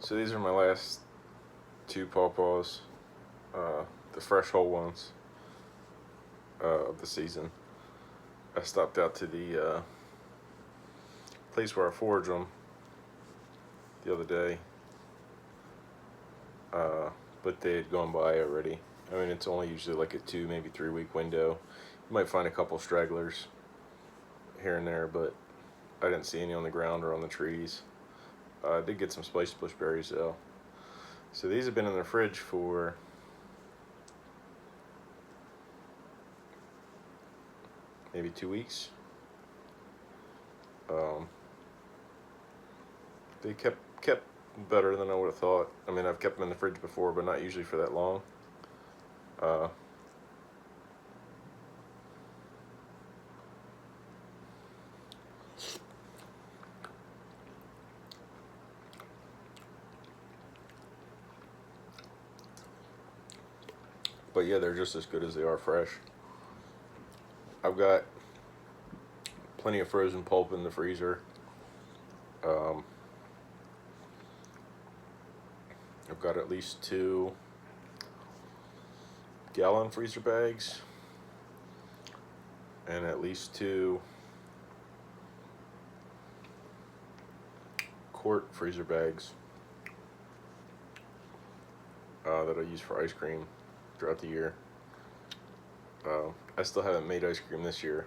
So these are my last two paws, the fresh whole ones of the season. I stopped out to the place where I forage them the other day, but they had gone by already. I mean, it's only usually like a 2, maybe 3 week window. You might find a couple stragglers here and there, but I didn't see any on the ground or on the trees. I did get some spiced bush berries though. So these have been in the fridge for maybe 2 weeks. They kept better than I would have thought. I mean, I've kept them in the fridge before, but not usually for that long. But yeah, they're just as good as they are fresh. I've got plenty of frozen pulp in the freezer. I've got at least 2 gallon freezer bags and at least 2 quart freezer bags that I use for ice cream throughout the year. I still haven't made ice cream this year,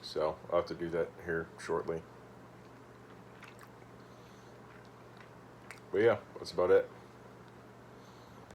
so I'll have to do that here shortly. But yeah, that's about it.